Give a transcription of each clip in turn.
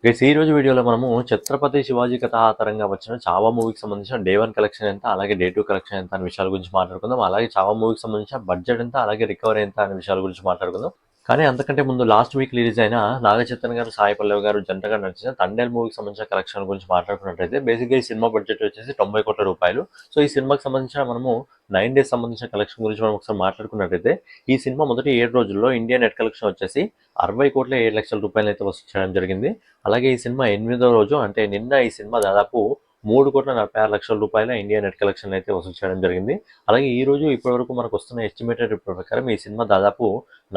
Guys ఈ రోజు వీడియోలో మనము ఛత్రపతి శివాజీ కథ ఆధారంగా వచ్చిన చావా మూవీకి సంబంధించిన డే 1 కలెక్షన్ ఎంత, అలాగే డే 2 కలెక్షన్ ఎంత అనే విషయాల గురించి మాట్లాడుకుందాం. అలాగే చావా మూవీకి సంబంధించిన బడ్జెట్ ఎంత, అలాగే రికవరీ ఎంత అనే విషయాల గురించి మాట్లాడుకుందాం. కానీ అంతకంటే ముందు లాస్ట్ వీక్ రిలీజ్ అయిన నాగచైతన్య గారు, సాయి పల్లవి గారు జంటగా నడిచిన తండేల్ మూవీకి సంబంధించిన కలెక్షన్ గురించి మాట్లాడుకున్నట్లయితే బేసిక్గా ఈ సినిమా బడ్జెట్ వచ్చేసి 90 కోట్ల రూపాయలు. సో ఈ సినిమాకి సంబంధించిన మనము 9 డేస్ సంబంధించిన కలెక్షన్ గురించి మనం ఒకసారి మాట్లాడుకున్నట్లయితే ఈ సినిమా మొదటి 7 రోజుల్లో ఇండియా నెట్ కలెక్షన్ వచ్చేసి 60 కోట్ల 7 లక్షల రూపాయలు అయితే వసూలు చేయడం జరిగింది. అలాగే ఈ సినిమా 8వ రోజు అంటే నిన్న ఈ సినిమా దాదాపు 3 కోట్ల 46 లక్షల రూపాయల ఇండియా నెట్ కలెక్షన్ అయితే వసూలు చేయడం జరిగింది. అలాగే ఈ రోజు ఇప్పటివరకు మనకు వస్తున్న ఎస్టిమేటెడ్ రిపోర్ట్ ప్రకారం ఈ సినిమా దాదాపు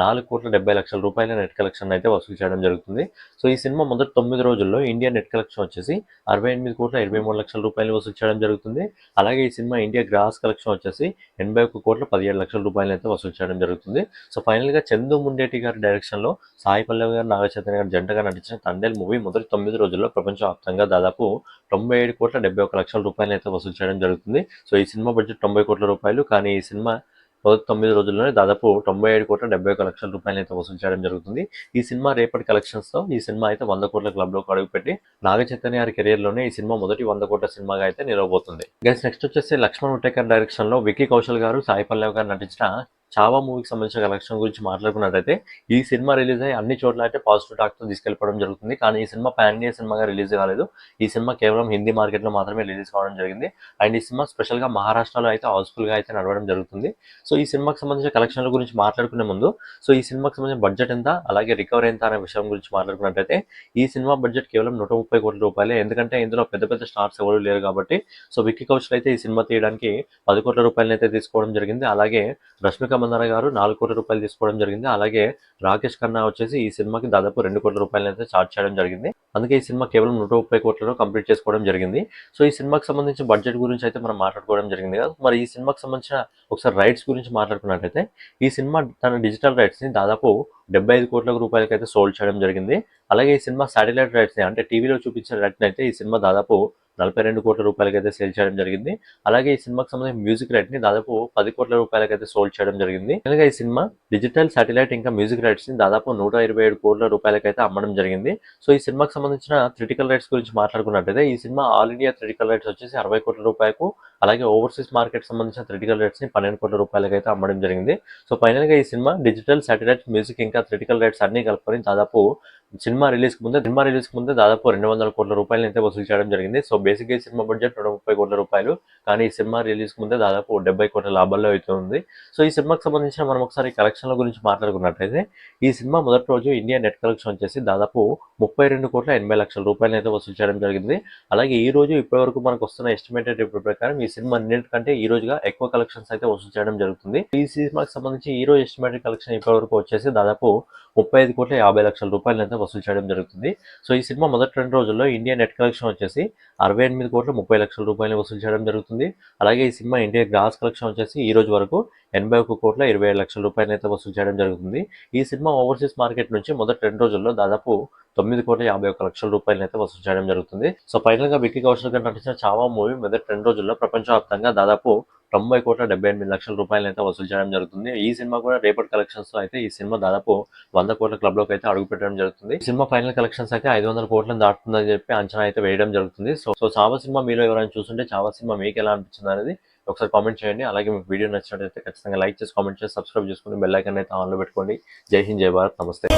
4 కోట్ల 70 లక్షల రూపాయల నెట్ కలెక్షన్ అయితే వసూలు చేయడం జరుగుతుంది. సో ఈ సినిమా మొదటి 9 రోజుల్లో ఇండియా నెట్ కలెక్షన్ వచ్చేసి 68 కోట్ల 23 లక్షల రూపాయలు వసూలు చేయడం జరుగుతుంది. అలాగే ఈ సినిమా ఇండియా గ్రాస్ కలెక్షన్ వచ్చేసి 81 కోట్ల 17 లక్షల రూపాయలు అయితే వసూలు చేయడం జరుగుతుంది. సో ఫైనల్గా చందు ముండేటి గారి డైరెక్షన్లో సాయి పల్లవి గారు, నాగచైతన్య గారు జంటగా నటించిన తండేల్ మూవీ మొదటి 9 రోజుల్లో ప్రపంచవ్యాప్తంగా దాదాపు 97 కోట్ల 71 లక్షల రూపాయలు అయితే వసూలు చేయడం జరుగుతుంది. సో ఈ సినిమా బడ్జెట్ 90 కోట్ల రూపాయలు, కానీ ఈ సినిమా మొదటి 9 రోజుల్లోనే దాదాపు 97 కోట్ల 71 లక్షల రూపాయలు అయితే వసూలు చేయడం జరుగుతుంది. ఈ సినిమా రేపటి కలెక్షన్స్తో ఈ సినిమా అయితే 100 కోట్ల క్లబ్లోకి అడుగుపెట్టి నాగచైతన్య గారి కెరీర్లోనే ఈ సినిమా మొదటి 100 కోట్ల సినిమాగా అయితే నిలవబోతుంది. గైస్ నెక్స్ట్ వచ్చేసి లక్ష్మణ్ ఉటేకర్ డైరెక్షన్లో విక్కీ కౌశల్ గారు, సాయి పల్లవి గారు నటించిన చావా మూవీకి సంబంధించిన కలెక్షన్ గురించి మాట్లాడుకున్నట్టయితే ఈ సినిమా రిలీజ్ అయ్యి అన్ని చోట్ల అయితే పాజిటివ్ టాక్తో తీసుకెళ్ళిపోవడం జరుగుతుంది. కానీ ఈ సినిమా పాన్ ఇండియా సినిమాగా రిలీజ్ కాలేదు. ఈ సినిమా కేవలం హిందీ మార్కెట్లో మాత్రమే రిలీజ్ కావడం జరిగింది. అండ్ ఈ సినిమా స్పెషల్గా మహారాష్ట్రలో అయితే హౌస్ఫుల్గా అయితే నడవడం జరుగుతుంది. సో ఈ సినిమాకి సంబంధించిన కలెక్షన్ల గురించి మాట్లాడుకునే ముందు ఈ సినిమాకి సంబంధించిన బడ్జెట్ ఎంత, అలాగే రికవరీ ఎంత అనే విషయం గురించి మాట్లాడుకున్నట్టయితే ఈ సినిమా బడ్జెట్ కేవలం 130 కోట్ల రూపాయలే. ఎందుకంటే ఇందులో పెద్ద పెద్ద స్టార్స్ ఎవరు లేరు కాబట్టి. సో విక్కీ కౌశల్ అయితే ఈ సినిమా తీయడానికి 10 కోట్ల రూపాయలను అయితే తీసుకోవడం జరిగింది. అలాగే రష్మిక మందాన గారు 4 కోట్ల రూపాయలు తీసుకోవడం జరిగింది. అలాగే రాకేష్ ఖన్నా వచ్చేసి ఈ సినిమాకి దాదాపు 2 కోట్ల రూపాయలు అయితే చార్జ్ చేయడం జరిగింది. అందుకే ఈ సినిమా కేవలం 130 కోట్లలో కంప్లీట్ చేసుకోవడం జరిగింది. సో ఈ సినిమాకి సంబంధించిన బడ్జెట్ గురించి అయితే మనం మాట్లాడుకోవడం జరిగింది కదా. మరి ఈ సినిమాకి సంబంధించిన ఒకసారి రైట్స్ గురించి మాట్లాడుకున్నట్టయితే ఈ సినిమా తన డిజిటల్ రైట్స్ని దాదాపు 75 కోట్ల రూపాయలకి అయితే సోల్డ్ చేయడం జరిగింది. అలాగే ఈ సినిమా శాటిలైట్ రైట్స్ని అంటే టీవీలో చూపించిన రైట్ని అయితే ఈ సినిమా దాదాపు 42 కోట్ల రూపాయలకి అయితే సేల్ చేయడం జరిగింది. అలాగే ఈ సినిమాకి సంబంధించిన మ్యూజిక్ రైట్ ని దాదాపు 10 కోట్ల రూపాయలకి అయితే సోల్డ్ చేయడం జరిగింది. అలాగే ఈ సినిమా డిజిటల్, శాటిలైట్ ఇంకా మ్యూజిక్ రైట్స్ ని దాదాపు 127 కోట్ల రూపాయలకి అయితే అమ్మడం జరిగింది. సో ఈ సినిమాకి సంబంధించిన థియేటికల్ రైట్స్ గురించి మాట్లాడుకున్నట్టయితే ఈ cinema all India theatrical rights వచ్చేసి 60 కోట్ల రూపాయలకు, అలాగే ఓవర్సీస్ మార్కెట్ సంబంధించిన థియేటికల్ రైట్స్ ని 12 కోట్ల రూపాయలకి అయితే అమ్మడం జరిగింది. సో ఫైనల్ గా ఈ సినిమా డిజిటల్, శాటిలైట్, మ్యూజిక్ ఇంకా థియేటికల్ రైట్స్ అన్ని కలుపుకొని దాదాపు సినిమా రిలీజ్ కి ముందే దాదాపు 200 కోట్ల రూపాయలు అయితే వసూలు చేయడం జరిగింది. సో బేసిక్ గా ఈ సినిమా బడ్జెట్ 130 కోట్ల రూపాయలు, కానీ ఈ సినిమా రిలీజ్ కు ముందే దాదాపు 70 కోట్ల లాభాల్లో అయితే ఉంది. సో ఈ సినిమాకి సంబంధించిన మనం ఒకసారి కలెక్షన్ల గురించి మాట్లాడుకున్నట్టయితే ఈ సినిమా మొదటి రోజు ఇండియా నెట్ కలెక్షన్ వచ్చేసి దాదాపు 32 కోట్ల 80 లక్షల రూపాయలు అయితే వసూలు చేయడం జరిగింది. అలాగే ఈ రోజు ఇప్పటివరకు మనకు వస్తున్న ఎస్టిమేటెడ్ రిపోర్ట్ ప్రకారం ఈ సినిమా నిన్నటి కంటే ఈ రోజుగా ఎక్కువ కలెక్షన్స్ అయితే వసూలు చేయడం జరుగుతుంది. ఈ సినిమాకి సంబంధించి ఈ రోజు ఎస్టిమేటెడ్ కలెక్షన్ ఇప్పటివరకు వచ్చేసి దాదాపు 35 కోట్ల 50 లక్షల రూపాయలు అయితే వసూలు చేయడం జరుగుతుంది. సో ఈ సినిమా మొదటి 2 రోజుల్లో ఇండియా నెట్ కలెక్షన్ వచ్చేసి 68 కోట్ల 30 లక్షల రూపాయలు వసూలు చేయడం జరుగుతుంది. అలాగే ఈ సినిమా ఇండియా గ్రాస్ కలెక్షన్ వచ్చేసి ఈ రోజు వరకు 81 కోట్ల 27 లక్షల రూపాయలు అయితే వసూలు చేయడం జరుగుతుంది. ఈ సినిమా ఓవర్సీస్ మార్కెట్ నుంచి మొదటి 2 రోజుల్లో దాదాపు 9 కోట్ల 51 లక్షల రూపాయలు అయితే వసూలు చేయడం జరుగుతుంది. సో ఫైనల్ గా విక్కీ కౌశల్ గారు నటించిన చావా మూవీ మొదటి 2 రోజుల్లో ప్రపంచవ్యాప్తంగా దాదాపు 90 కోట్ల 78 లక్షల రూపాయలు అయితే వసూలు చేయడం జరుగుతుంది. ఈ సినిమా కూడా రేపటి కలెక్షన్స్ లో అయితే ఈ సినిమా దాదాపు 100 కోట్ల క్లబ్ లోకి అయితే అడుగు పెట్టడం జరుగుతుంది. ఈ సినిమా ఫైనల్ కలెక్షన్స్ అయితే 500 కోట్లను దాటుతుందని చెప్పి అంచనా అయితే వేయడం జరుగుతుంది. సో చావా సినిమా మీలో ఎవరైనా చూస్తుంటే చావా సినిమా మీకు ఎలా అనిపించింది అనేది ఒకసారి కామెంట్ చేయండి. అలాగే మీకు వీడియో నచ్చినట్లయితే ఖచ్చితంగా లైక్ చేసి, కామెంట్ చేసి, సబ్స్క్రైబ్ చేసుకుని బెల్ ఐకాన్ అయితే ఆన్లో పెట్టుకోండి. జై హింద్, జై భారత్, నమస్తే.